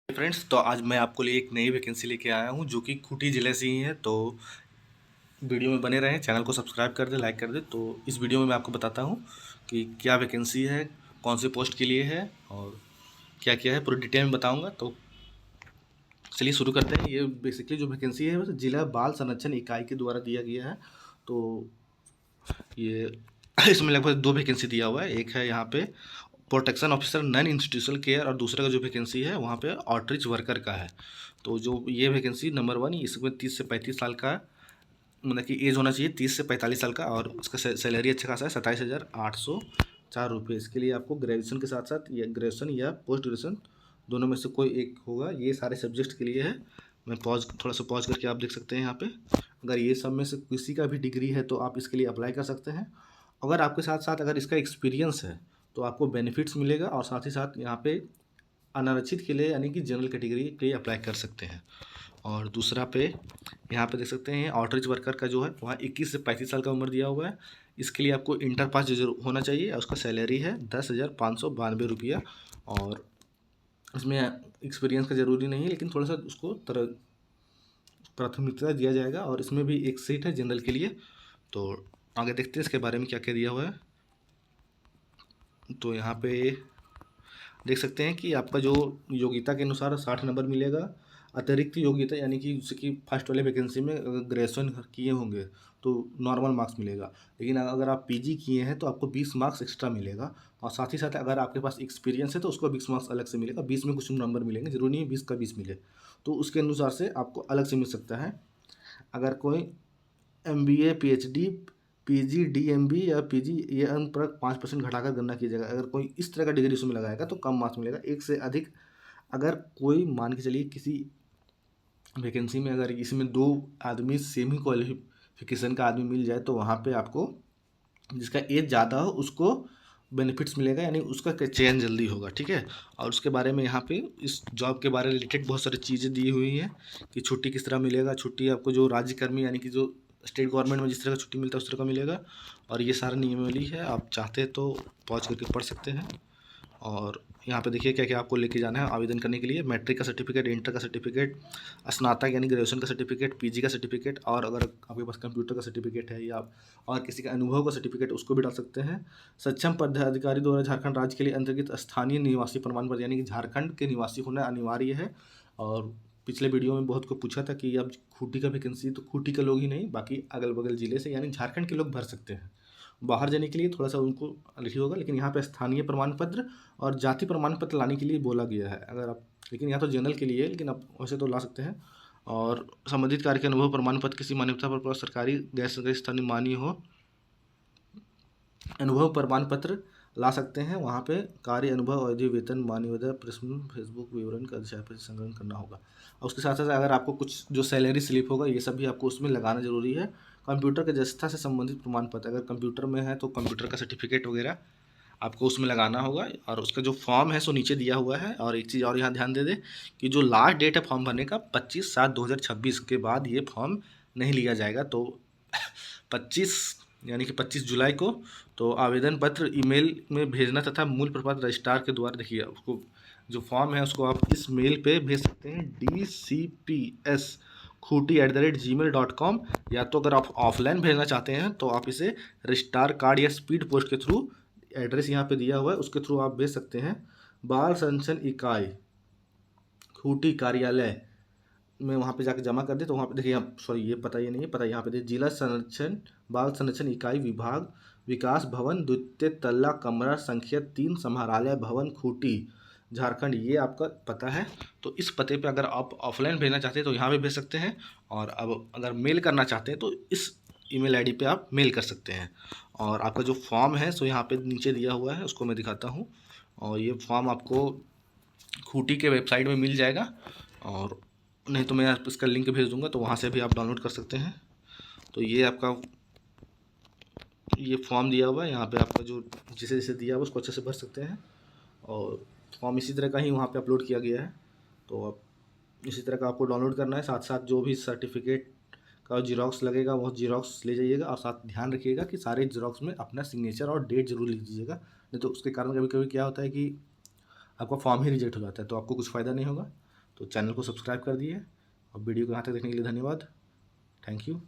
Friends, तो आज मैं आपको लिए एक नई वैकेंसी लेके आया हूँ जो कि खूंटी ज़िले से ही है। तो वीडियो में बने रहें, चैनल को सब्सक्राइब कर दें, लाइक कर दें। तो इस वीडियो में मैं आपको बताता हूँ कि क्या वैकेंसी है, कौन से पोस्ट के लिए है और क्या क्या है, पूरी डिटेल में बताऊँगा। तो चलिए शुरू करते हैं। ये बेसिकली जो वैकेंसी है जिला बाल संरक्षण इकाई के द्वारा दिया गया है। तो ये इसमें लगभग 2 वैकेंसी दिया हुआ है। एक है यहाँ पे protection officer non institutional care, और दूसरा का जो वैकेंसी है वहाँ पे आउटरीच वर्कर का है। तो जो ये वैकेंसी नंबर 1, इसमें 30 से 35 साल का मतलब कि एज होना चाहिए, 30 से 45 साल का, और उसका सैलरी अच्छा खासा है, 27,804 रुपये। इसके लिए आपको ग्रेजुएशन के साथ साथ या ग्रेजुएशन या पोस्ट ग्रेजुएशन दोनों में से कोई एक होगा। ये सारे सब्जेक्ट के लिए है। मैं थोड़ा सा पॉज करके आप देख सकते हैं यहाँ पे। अगर ये सब में से किसी का भी डिग्री है तो आप इसके लिए अप्लाई कर सकते हैं। अगर आपके साथ साथ अगर इसका एक्सपीरियंस है तो आपको बेनिफिट्स मिलेगा, और साथ ही साथ यहाँ पे अनारक्षित के लिए यानी कि जनरल कैटेगरी के लिए अप्लाई कर सकते हैं। और दूसरा पे यहाँ पे देख सकते हैं आउटरीच वर्कर का जो है वहाँ 21 से 35 साल का उम्र दिया हुआ है। इसके लिए आपको इंटर पास जो होना चाहिए, और उसका सैलरी है 10,592 रुपया। और इसमें एक्सपीरियंस का ज़रूरी नहीं है, लेकिन थोड़ा सा उसको प्राथमिकता दिया जाएगा। और इसमें भी एक सीट है जनरल के लिए। तो आगे देखते हैं इसके बारे में क्या क्या दिया हुआ है। तो यहाँ पे देख सकते हैं कि आपका जो योग्यता के अनुसार 60 नंबर मिलेगा। अतिरिक्त योग्यता यानी कि जैसे कि फर्स्ट वाले वैकेंसी में अगर ग्रेजुएशन किए होंगे तो नॉर्मल मार्क्स मिलेगा, लेकिन अगर आप पीजी किए हैं तो आपको 20 मार्क्स एक्स्ट्रा मिलेगा। और साथ ही साथ अगर आपके पास एक्सपीरियंस है तो उसको 20 मार्क्स अलग से मिलेगा। 20 में कुछ नंबर मिलेंगे, जरूरी नहीं है 20 का 20 मिले, तो उसके अनुसार से आपको अलग से मिल सकता है। अगर कोई MBA PhD PG DMB या PG ये अंक पर 5% घटाकर गणना की जाएगा। अगर कोई इस तरह का डिग्री उसमें लगाएगा तो कम मार्क्स मिलेगा। एक से अधिक अगर कोई मान के चलिए किसी वैकेंसी में अगर इसमें 2 आदमी सेम ही क्वालिफिकेशन का आदमी मिल जाए तो वहाँ पे आपको जिसका एज ज़्यादा हो उसको बेनिफिट्स मिलेगा, यानी उसका चयन जल्दी होगा। ठीक है। और उसके बारे में यहाँ पे इस जॉब के बारे में रिलेटेड बहुत सारी चीज़ें दी हुई हैं कि छुट्टी किस तरह मिलेगा। छुट्टी आपको जो राज्यकर्मी यानी कि जो स्टेट गवर्नमेंट में जिस तरह का छुट्टी मिलता है उस तरह का मिलेगा। और ये सारा नियमावली है, आप चाहते हैं तो पॉज करके पढ़ सकते हैं। और यहाँ पे देखिए क्या क्या आपको लेके जाना है आवेदन करने के लिए। मैट्रिक का सर्टिफिकेट, इंटर का सर्टिफिकेट, स्नातक यानी ग्रेजुएशन का सर्टिफिकेट, पीजी का सर्टिफिकेट, और अगर आपके पास कंप्यूटर का सर्टिफिकेट है या और किसी का अनुभव का सर्टिफिकेट उसको भी डाल सकते हैं। सक्षम पदाधिकारी द्वारा झारखंड राज्य के लिए अंतर्गत स्थानीय निवासी प्रमाण पत्र यानी कि झारखंड के निवासी होना अनिवार्य है। और पिछले वीडियो में बहुत को पूछा था कि अब खूंटी का वैकेंसी, तो खूंटी के लोग ही नहीं बाकी अगल बगल ज़िले से यानी झारखंड के लोग भर सकते हैं। बाहर जाने के लिए थोड़ा सा उनको लिखी होगा, लेकिन यहाँ पे स्थानीय प्रमाण पत्र और जाति प्रमाण पत्र लाने के लिए बोला गया है। अगर आप, लेकिन यहाँ तो जनरल के लिए है, लेकिन आप वैसे तो ला सकते हैं। और संबंधित कार्य के अनुभव प्रमाण पत्र किसी मान्यता पर सरकारी गैर सरकारी स्थानीय मान्य हो, अनुभव प्रमाण पत्र ला सकते हैं। वहाँ पे कार्य अनुभव अवधि वेतन मान्यता प्रश्न फेसबुक विवरण का संग्रहण करना होगा। और उसके साथ साथ अगर आपको कुछ जो सैलरी स्लिप होगा ये सब भी आपको उसमें लगाना जरूरी है। कंप्यूटर के दक्षता से संबंधित प्रमाण पत्र, अगर कंप्यूटर में है तो कंप्यूटर का सर्टिफिकेट वगैरह आपको उसमें लगाना होगा। और उसका जो फॉर्म है सो नीचे दिया हुआ है। और एक चीज़ और यहाँ ध्यान दे दें कि जो लास्ट डेट है फॉर्म भरने का 25/7/2026 के बाद ये फॉर्म नहीं लिया जाएगा। तो 25 यानी कि 25 जुलाई को तो आवेदन पत्र ईमेल में भेजना तथा मूल प्रपत्र रजिस्ट्रार के द्वारा, देखिए उसको जो फॉर्म है उसको आप इस मेल पे भेज सकते हैं dcps.खूटी@gmail.com। या तो अगर आप ऑफलाइन भेजना चाहते हैं तो आप इसे रजिस्ट्रार कार्ड या स्पीड पोस्ट के थ्रू, एड्रेस यहाँ पे दिया हुआ है उसके थ्रू आप भेज सकते हैं। बाल संरक्षण इकाई खूटी कार्यालय में वहाँ पे जाकर जमा कर दे। तो वहाँ पे देखिए, यहाँ सॉरी ये पता, ये नहीं है पता, यहाँ पे देखिए जिला संरक्षण बाल संरक्षण इकाई विभाग विकास भवन द्वितीय तल्ला कमरा संख्या 3 समाहरणालय भवन खूटी झारखंड, ये आपका पता है। तो इस पते पे अगर आप ऑफलाइन भेजना चाहते हैं तो यहाँ पे भेज सकते हैं। और अब अगर मेल करना चाहते हैं तो इस ईमेल आईडी पे आप मेल कर सकते हैं। और आपका जो फॉर्म है सो यहाँ पे नीचे दिया हुआ है, उसको मैं दिखाता हूँ। और ये फॉर्म आपको खूटी के वेबसाइट में मिल जाएगा, और नहीं तो मैं आप इसका लिंक भेज दूंगा तो वहाँ से भी आप डाउनलोड कर सकते हैं। तो ये आपका ये फॉर्म दिया हुआ है, यहाँ पे आपका जो जिसे जैसे दिया हुआ उसको अच्छे से भर सकते हैं। और फॉर्म इसी तरह का ही वहाँ पे अपलोड किया गया है। तो आप इसी तरह का आपको डाउनलोड करना है। साथ साथ जो भी सर्टिफिकेट का जीरोक्स लगेगा वो जीरोक्स ले जाइएगा। और साथ ध्यान रखिएगा कि सारे जीरोक्स में अपना सिग्नेचर और डेट जरूर लिख दीजिएगा, नहीं तो उसके कारण कभी कभी क्या होता है कि आपका फॉर्म ही रिजेक्ट हो जाता है, तो आपको कुछ फ़ायदा नहीं होगा। तो चैनल को सब्सक्राइब कर दिए और वीडियो को यहाँ तक देखने के लिए धन्यवाद। Thank you.